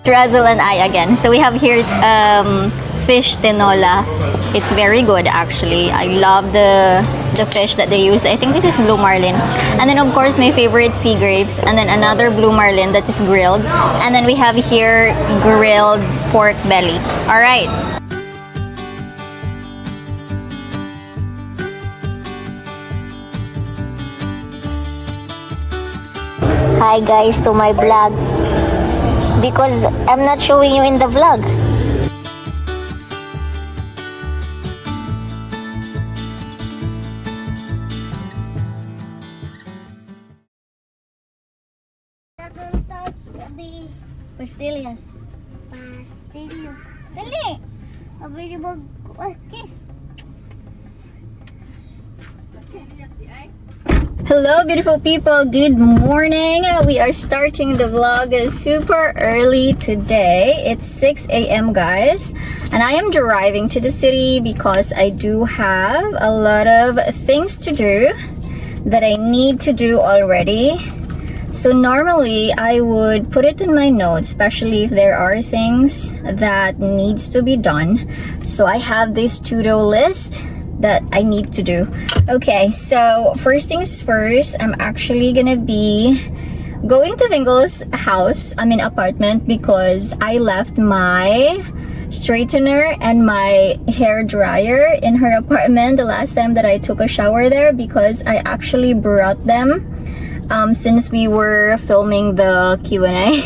Razzle and I again. So we have here fish tinola. It's very good actually. I love the fish that they use. I think this is blue marlin. And then of course my favorite sea grapes. And then another blue marlin that is grilled. And then we have here grilled pork belly. Alright. Hi guys to my vlog. Because I'm not showing you in the vlog. Pastillas. Pastilyo. Dali! Abay di ba? Kiss. Hello beautiful people, good morning. We are starting the vlog super early today. It's 6 a.m. guys, and I am driving to the city because I do have a lot of things to do that I need to do already. So normally I would put it in my notes, especially if there are things that needs to be done. So I have this to-do list that I need to do. Okay, so first things first, I'm actually gonna be going to Vingle's house, apartment, because I left my straightener and my hair dryer in her apartment the last time that I took a shower there, because I actually brought them since we were filming the Q&A.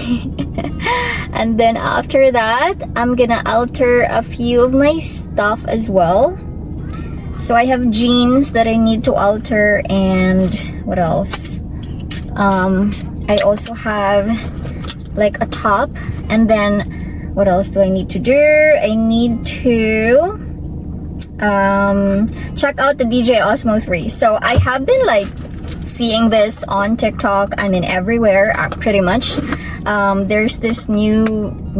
And then after that, I'm gonna alter a few of my stuff as well. So I have jeans that I need to alter, and what else? I also have like a top, and then what else do I need to do? I need to check out the DJ Osmo 3. So I have been like seeing this on TikTok, everywhere pretty much. There's this new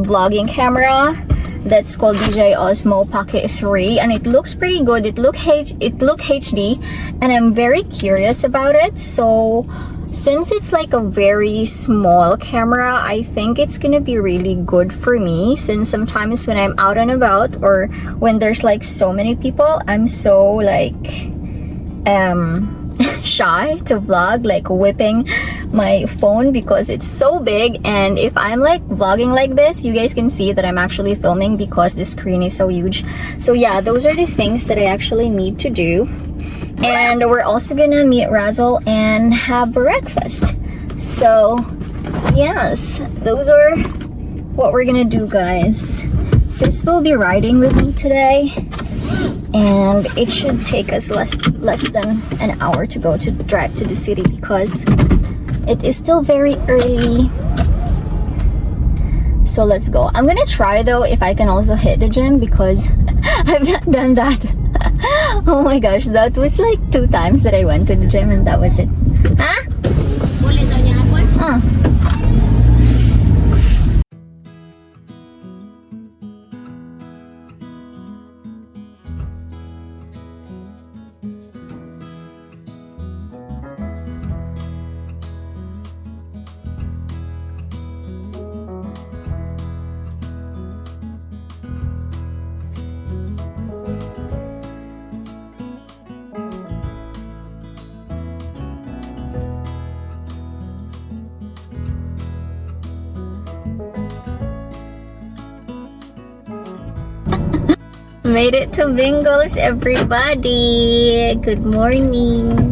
vlogging camera that's called DJ Osmo Pocket 3, and it looks pretty good. It look HD, and I'm very curious about it. So since it's like a very small camera, I think it's gonna be really good for me, since sometimes when I'm out and about, or when there's like so many people, I'm so like shy to vlog, like whipping my phone because it's so big. And if I'm like vlogging like this, you guys can see that I'm actually filming because the screen is so huge. So yeah, those are the things that I actually need to do. And we're also gonna meet Razzle and have breakfast. So yes, those are what we're gonna do, guys. Sis will be riding with me today, and it should take us less than an hour to drive to the city, because it is still very early. So let's go. I'm gonna try though if I can also hit the gym, because I've not done that. Oh my gosh, that was like 2 times that I went to the gym, and that was it. Huh? Made it to Vingles, everybody. Good morning.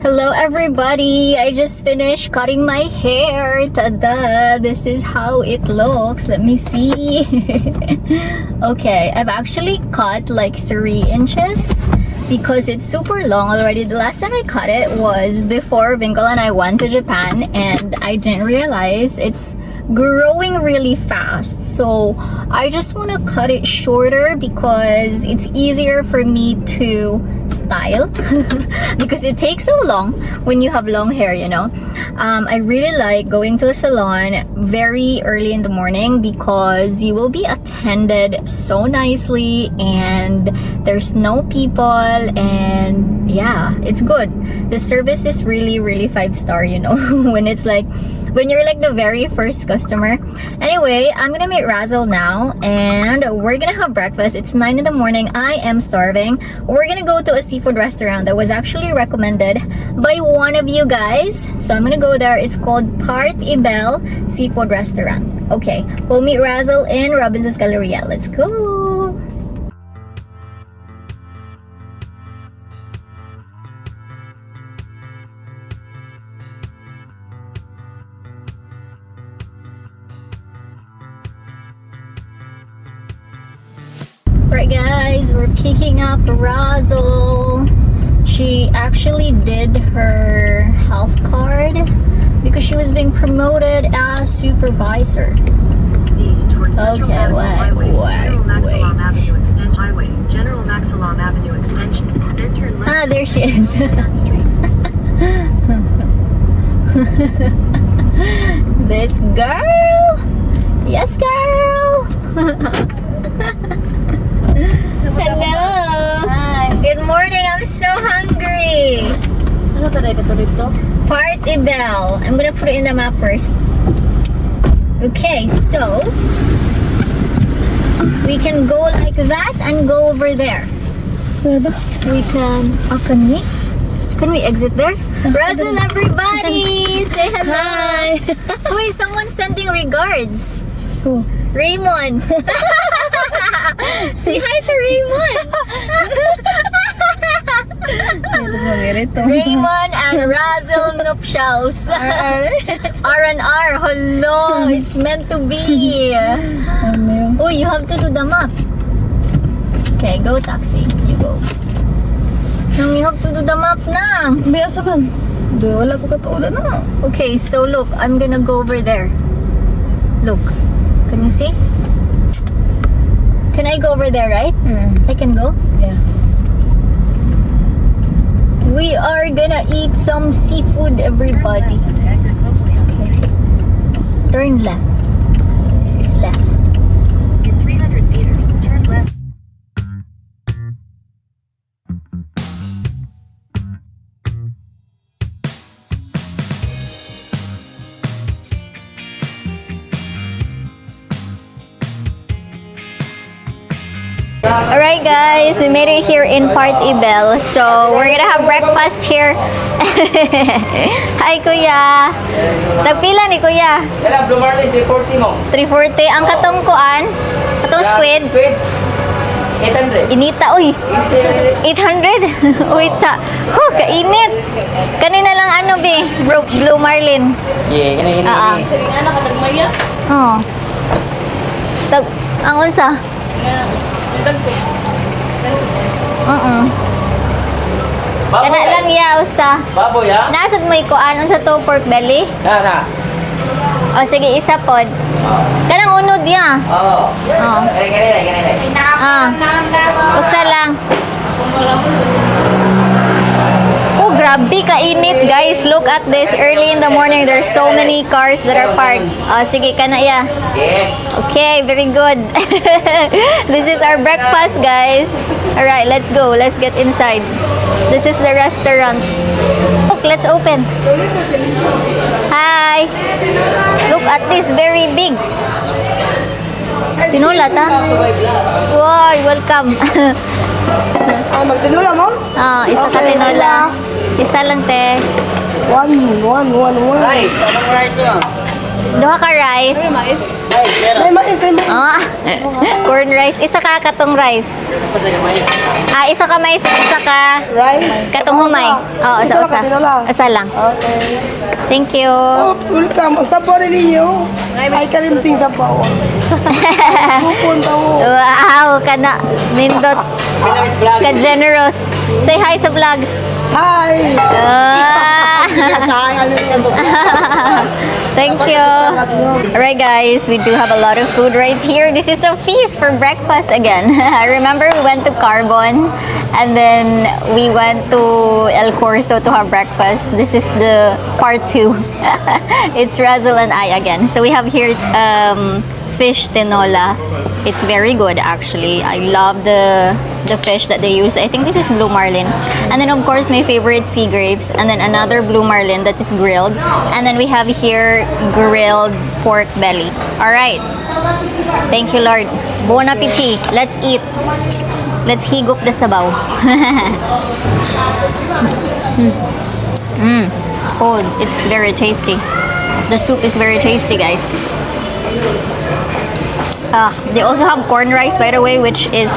Hello everybody! I just finished cutting my hair. Tada! This is how it looks. Let me see. Okay, I've actually cut like 3 inches because it's super long already. The last time I cut it was before Winkle and I went to Japan, and I didn't realize it's growing really fast. So I just want to cut it shorter because it's easier for me to style because it takes so long when you have long hair, you know. I really like going to a salon very early in the morning because you will be attended so nicely and there's no people, and yeah, it's good. The service is really 5-star, you know. when you're like the very first customer. Anyway, I'm gonna meet Razzle now and we're gonna have breakfast. It's 9 in the morning. I am starving. We're gonna go to a seafood restaurant that was actually recommended by one of you guys. So I'm gonna go there. It's called Part Ibel Seafood Restaurant. Okay, we'll meet Razzle in Robinson's Galleria. Let's go! Right guys, we're picking up Razzle. She actually did her health card because she was being promoted as supervisor. Okay, General Maximum Avenue Extension. Enter left. Ah, there she is. This girl. Yes, girl. Hello. Hi. Good morning. I'm so hungry. Ano tayo dito? Part Ibel. I'm gonna put it in the map first. Okay, so we can go like that and go over there. We can. Oh, can we exit there? Razzle, everybody! Say hello. Hi. Wait, someone's sending regards. Who? Raymond. Say hi to Raymond. Raymond and Razzle nuptials. R&R. Hello, it's meant to be. Oh, you have to do the map. Okay, go taxi. You go. No, you have to do the map na. Biasa man. Wala ko katuodan na. Okay, so look, I'm gonna go over there. Look, can you see? Can I go over there, right? I can go? Yeah. We are gonna eat some seafood, everybody. Okay. Turn left. This is left. In 300 meters, turn left. Alright guys, we made it here in Part Ibel. So, we're gonna have breakfast here. Hi Kuya! Tagpila ni Kuya? Kaya Blue Marlin, 340 mo. 340. Ang katong kuan? Katong squid? Squid, 800. Inita, uy! 800? Wait sa... kainit! Kanina lang ano, be? Blue Marlin. Yeah, gini. Sering anak katagmaya. Oo. Ang unsa? Kana lang yaw sa... Baboy, ha? Nasad mo ikuan unsa to, pork belly? Na. O sige, isa pod. Kanang unod ya. Oo. Oo. Gini. Usa lang. Oh, grabe kainit, guys. Look at this. Early in the morning, there's so many cars that are parked. O sige, kana ya. Yeah. Okay, very good. This is our breakfast, guys. Alright, let's go. Let's get inside. This is the restaurant. Look, let's open. Hi. Look at this, very big. Tinulat, ha? Wow, welcome. Magtinula mo? Isa ka tinula. Isa lang, te. One. Rice, anong rice yun? Duha ka rice. May mais na mo. Ah, corn rice. Isa ka katong rice. Isa ka mais, isa ka Rice. katong humay. Oo, Isa lang usa. ka, tinola. Usa lang. Okay. Thank you. Oh, welcome. Ang sabaw rin ninyo. Ay, kalimting sabaw. Pupunta mo. Wow, kana nindot ka generous. Say hi sa vlog. Hi! Ah. Hi, ano yun? Thank you. Alright guys, we do have a lot of food right here. This is a feast for breakfast again. Remember we went to Carbon and then we went to El Corso to have breakfast. This is the part 2. It's Razzle and I again. So we have here fish tinola. It's very good actually. I love the fish that they use. I think this is blue marlin. And then of course my favorite sea grapes, and then another blue marlin that is grilled. And then we have here grilled pork belly. All right. Thank you, Lord. Bon appetit. Let's eat. Let's higup the sabaw. Cold. It's very tasty. The soup is very tasty, guys. They also have corn rice, by the way, which is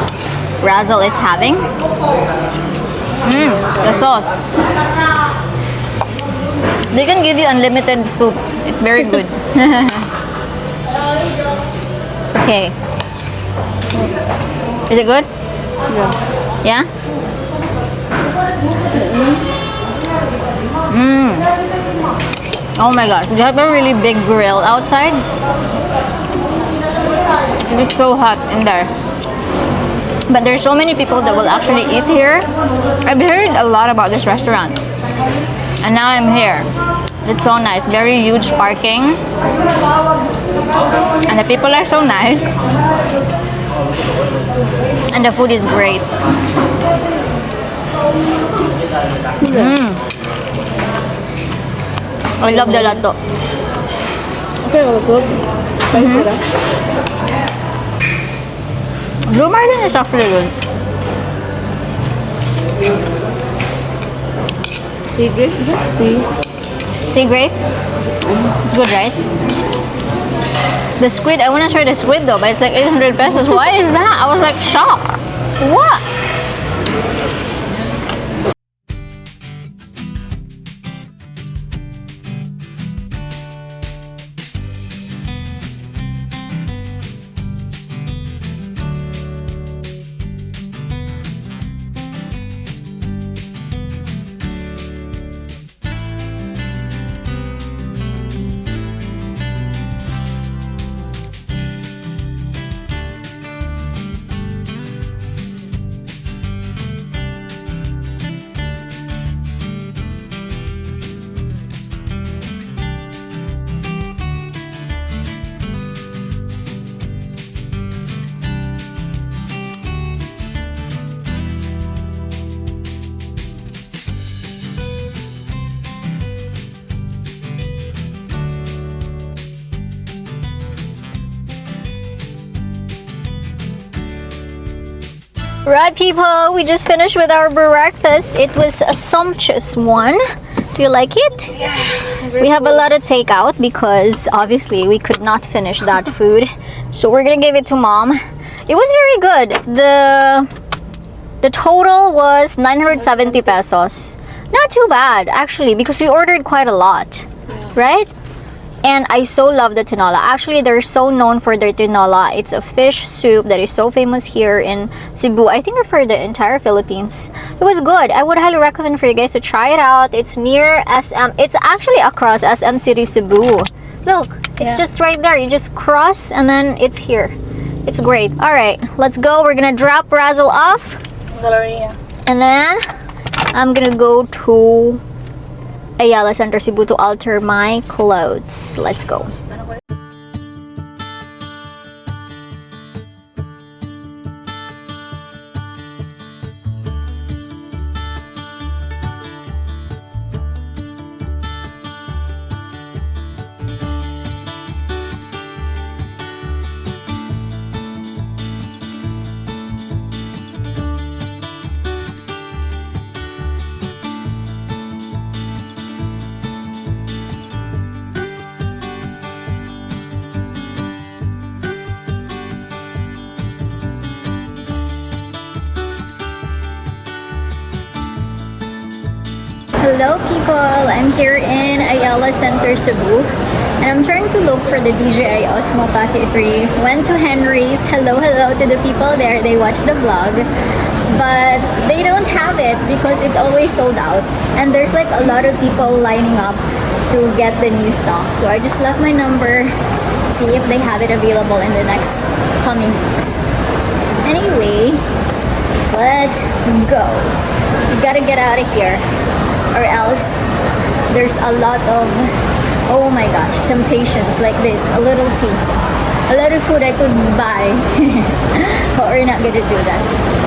Razzle is having. The sauce. They can give you unlimited soup. It's very good. Okay. Is it good? Yeah. Yeah? Oh my gosh. They have a really big grill outside. It's so hot in there. But there's so many people that will actually eat here. I've heard a lot about this restaurant. And now I'm here. It's so nice. Very huge parking. And the people are so nice. And the food is great. I love the lato. Okay, well, sauce. Spicy, right? Blue marlin is actually good. Sea grape, is it? Sea grapes? It's good, right? The squid, I want to try the squid though, but it's like 800 pesos. Why is that? I was like shocked. What? Right, people, we just finished with our breakfast. It was a sumptuous one. Do you like it? Yeah. We have a lot of takeout because obviously we could not finish that food. So we're gonna give it to mom. It was very good. The total was 970 pesos. Not too bad, actually, because we ordered quite a lot, right? And I so love the tinola. Actually, they're so known for their tinola. It's a fish soup that is so famous here in Cebu. I think for the entire Philippines. It was good. I would highly recommend for you guys to try it out. It's near SM. It's actually across SM City, Cebu. Look, it's just right there. You just cross and then it's here. It's great. All right, let's go. We're gonna drop Razzle off. And then I'm gonna go to Ayala Center, Cebu to alter my clothes. Let's go. Hello people! I'm here in Ayala Center, Cebu. And I'm trying to look for the DJI Osmo Pocket 3. Went to Henry's. Hello to the people there. They watched the vlog. But they don't have it because it's always sold out. And there's like a lot of people lining up to get the new stock. So I just left my number. See if they have it available in the next coming weeks. Anyway, let's go. We gotta get out of here, or else there's a lot of, oh my gosh, temptations like this. A little tea, a lot of food I could buy, but we're not gonna do that.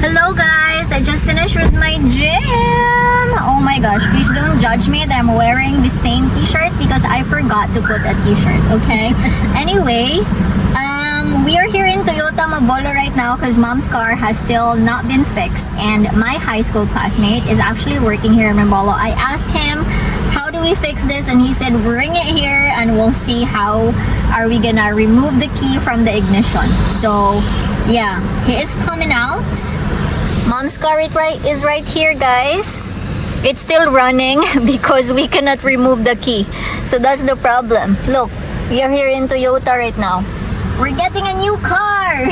Hello guys, I just finished with my gym. Oh my gosh, please don't judge me that I'm wearing the same t-shirt because I forgot to put a t-shirt, okay? Anyway, we are here in Toyota Mabolo right now because mom's car has still not been fixed, and my high school classmate is actually working here in Mabolo. I asked him, how do we fix this? And he said, bring it here and we'll see how are we gonna remove the key from the ignition. So yeah, he is coming out. Mom's car is right here, guys. It's still running because we cannot remove the key. So that's the problem. Look, we are here in Toyota right now. We're getting a new car.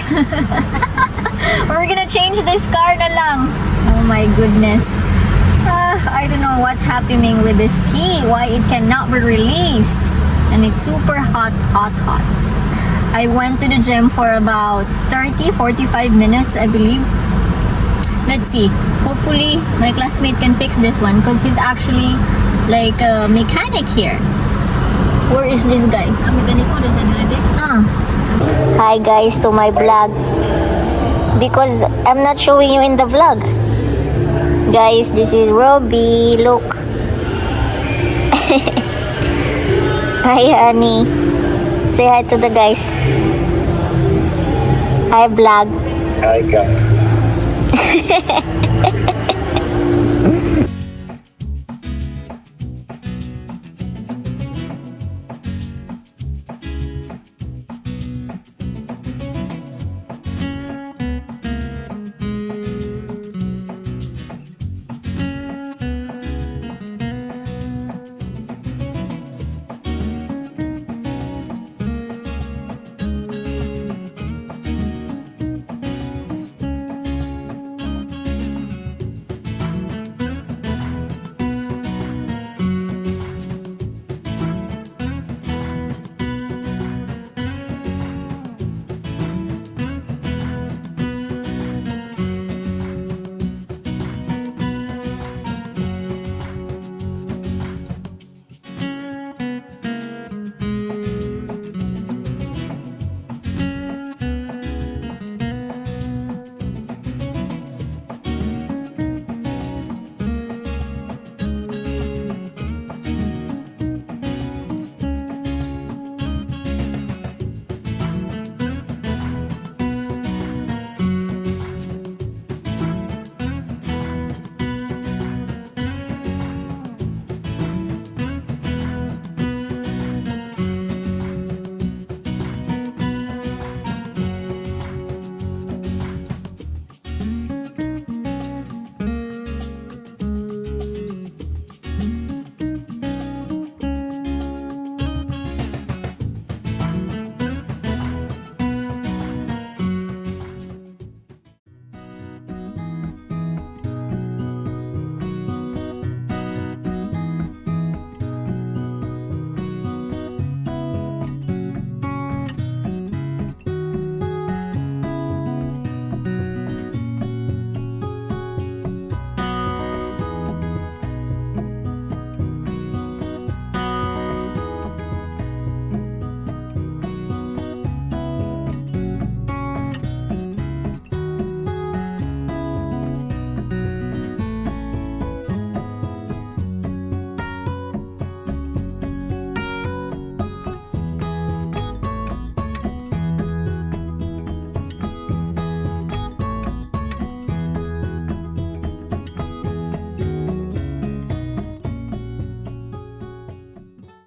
We're gonna change this car na lang. Oh my goodness. I don't know what's happening with this key. Why it cannot be released. And it's super hot. I went to the gym for about 30-45 minutes, I believe. Let's see. Hopefully, my classmate can fix this one because he's actually like a mechanic here. Where is this guy? Hi guys to my vlog. Because I'm not showing you in the vlog. Guys, this is Robbie. Look. Hi honey. Say hi to the guys. Hi vlog. Hi guys.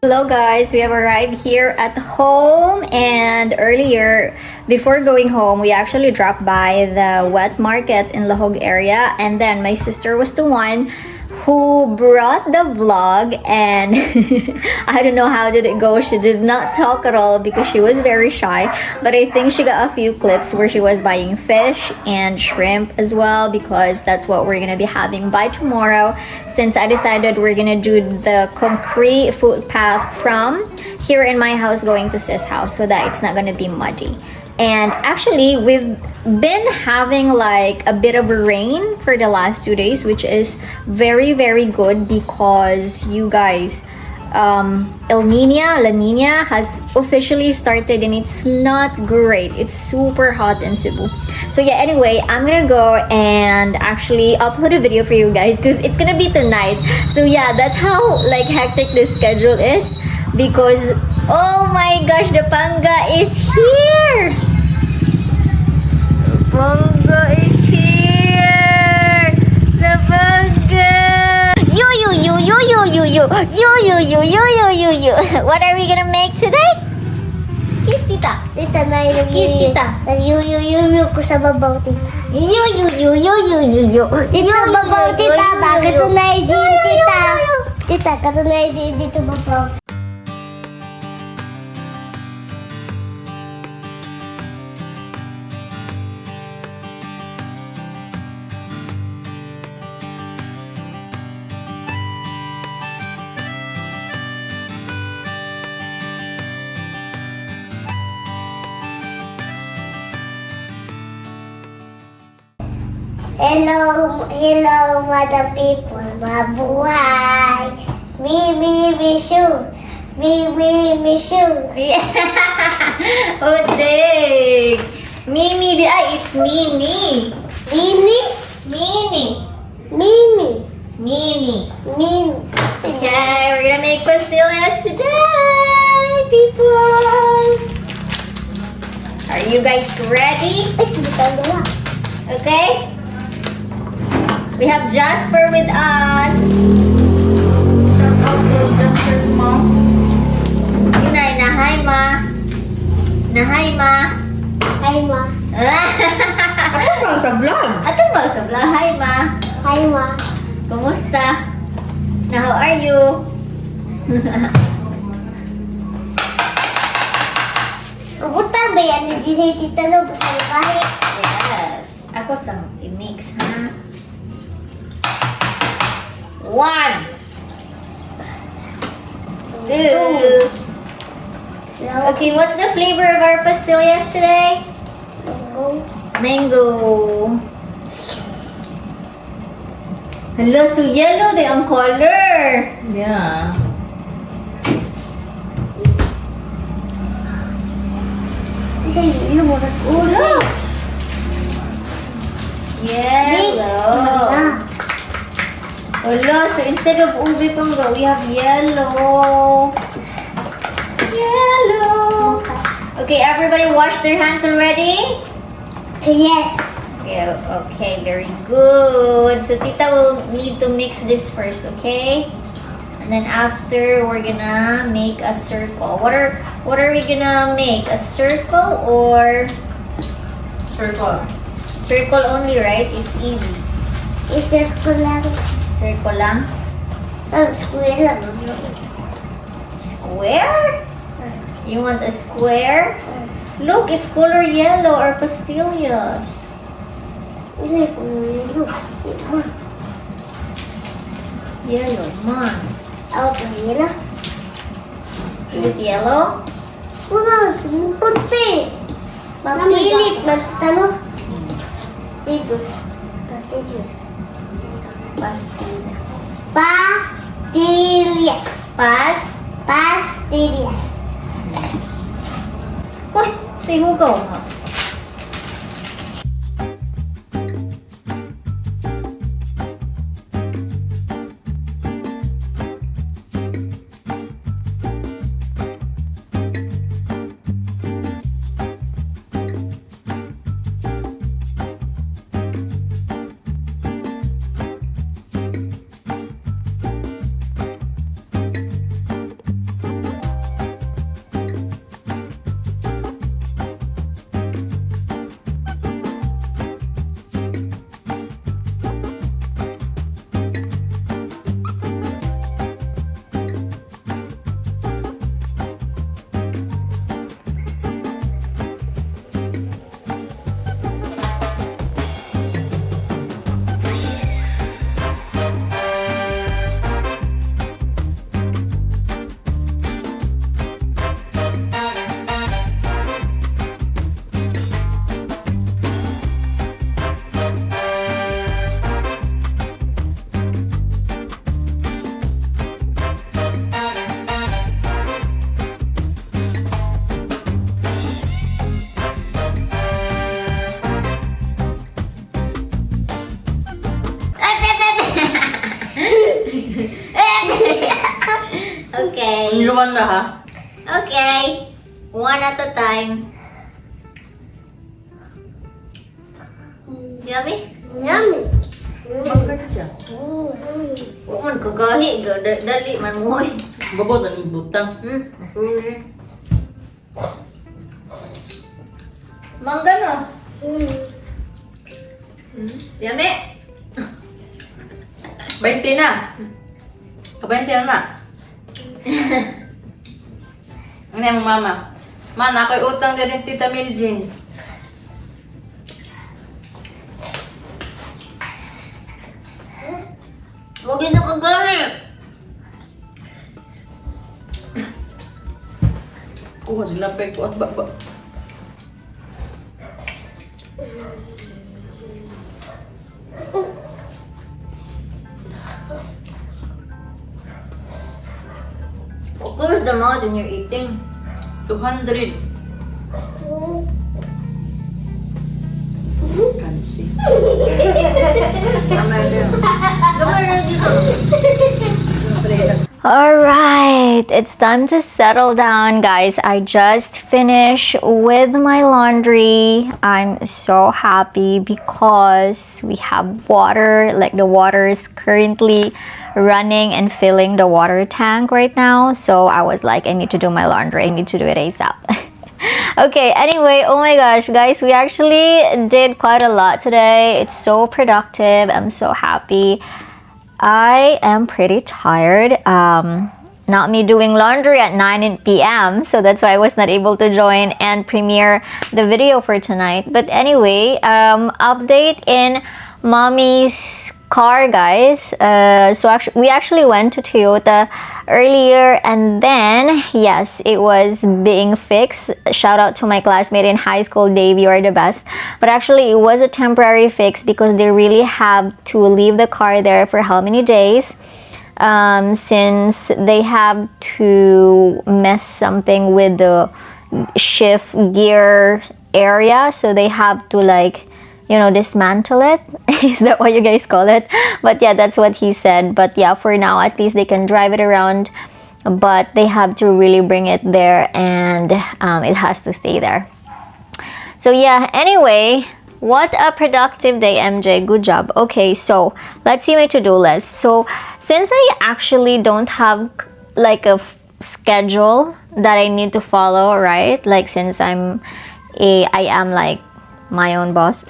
Hello guys, we have arrived here at home, and earlier before going home we actually dropped by the wet market in Lahog area, and then my sister was the one who brought the vlog, and I don't know how did it go. She did not talk at all because she was very shy, but I think she got a few clips where she was buying fish and shrimp as well, because that's what we're gonna be having by tomorrow, since I decided we're gonna do the concrete footpath from here in my house going to sis house so that it's not gonna be muddy. And actually we've been having like a bit of rain for the last 2 days, which is very good, because you guys, La Nina has officially started, and it's not great. It's super hot in Cebu. So yeah, anyway, I'm gonna go and actually upload a video for you guys because it's gonna be tonight. So yeah, that's how like hectic this schedule is, because oh my gosh, the panga is here. The panga is here. The panga. You. What are we gonna make today? Kiss tita. Tita na yung Kiss tita. Yu ko sa babaw, tita. You. Tita, babaw, tita. Bakit tunay din, tita? Tita, katunay din dito babaw. Hello, madam people. Mabuhay. Me, shoe. Me, shoe. Oh, dang. Mimi, it's Mimi. Mini. Okay, we're gonna make pastillas today, people. Are you guys ready? Okay. We have Jasper with us. Shout out to Jasper's mom. Inay, nahay ma. Hi, ma. Ako bang sa vlog? Ato ba sa vlog? Hi ma. Hi, ma. Kumusta? Now, how are you? Rubutan ba yan? Hindi na titalo sa bahay. Yes. Ako sa i-mix, ha? 1, 2. Okay, what's the flavor of our pastillas today? Mango. Hello, so yellow day ang color. Yeah. Ulo. Yellow. Hello, so instead of ube pangga, we have yellow. Okay, everybody wash their hands already? Yes. Okay, very good. So Tita will need to mix this first, okay? And then after, we're gonna make a circle. What are we gonna make? A circle or Circle. circle only, right? It's easy. Isa ko lang. Circle lang. Square lang. Square? You want a square? Look, it's color yellow or pastillas. Hindi ko yellow. Yellow, man. Ako yellow. Is it yellow? Wala, puti. Mapilit, magsano. Dito. Dito. Pastillas. Pastillas. Pastillas. Uy, say hugaw nga. Inuwan na ha. Okay. One at a time. Yummy? Yummy. Huwag man kagahi. Dali man mo. Babot ang butang. Mangga no? Yummy? 20 na. Ka-20 na. Ano yung mama? Man, ako'y utang din yung Tita Miljin. Huwag yun ang kagahi. Kuha sila pek at baba. Close the mouth when you're eating. 200. Kansi. Alright, it's time to settle down, guys. I just finished with my laundry. I'm so happy because we have water. Like, the water is currently running and filling the water tank right now. So I was like, I need to do my laundry. I need to do it ASAP. Okay, anyway, oh my gosh, guys, we actually did quite a lot today. It's so productive. I'm so happy. I am pretty tired. Not me doing laundry at 9 p.m. So that's why I was not able to join and premiere the video for tonight. But anyway, update in mommy's car, guys. We actually went to Toyota earlier, and then yes, it was being fixed. Shout out to my classmate in high school, Dave, you are the best. But actually it was a temporary fix because they really have to leave the car there for how many days, since they have to mess something with the shift gear area, so they have to, like, you know, dismantle it. Is that what you guys call it? But yeah, that's what he said. But yeah, for now, at least they can drive it around, but they have to really bring it there, and it has to stay there. So yeah, anyway, what a productive day, MJ. Good job. Okay, so let's see my to-do list. So since I actually don't have like a schedule that I need to follow, right? Like, since I am like my own boss.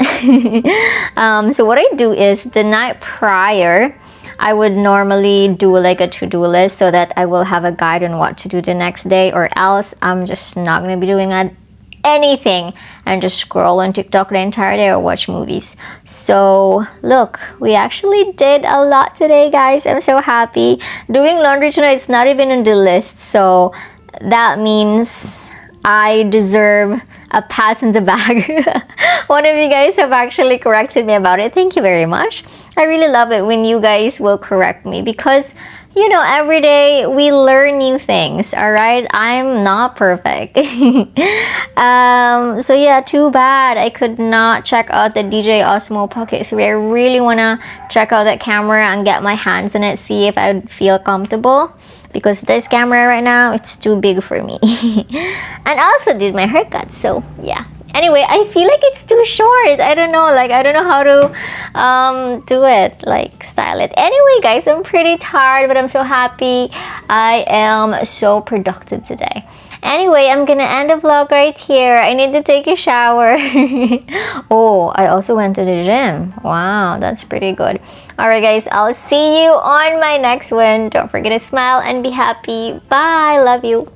So what I do is, the night prior, I would normally do like a to-do list so that I will have a guide on what to do the next day, or else I'm just not gonna be doing anything and just scroll on TikTok the entire day or watch movies. So look, we actually did a lot today, guys. I'm so happy. Doing laundry tonight is not even on the list, so that means I deserve a pat in the back. One of you guys have actually corrected me about it. Thank you very much. I really love it when you guys will correct me, because, you know, every day we learn new things, all right? I'm not perfect. So yeah, too bad I could not check out the DJI Osmo Pocket 3. I really want to check out that camera and get my hands on it, see if I would feel comfortable, because this camera right now, it's too big for me. And I also did my haircut, so yeah. Anyway, I feel like it's too short. I don't know, like, I don't know how to do it, like, style it. Anyway, guys, I'm pretty tired, but I'm so happy. I am so productive today. Anyway, I'm gonna end the vlog right here. I need to take a shower. Oh, I also went to the gym. Wow, that's pretty good. Alright, guys, I'll see you on my next one. Don't forget to smile and be happy. Bye. Love you.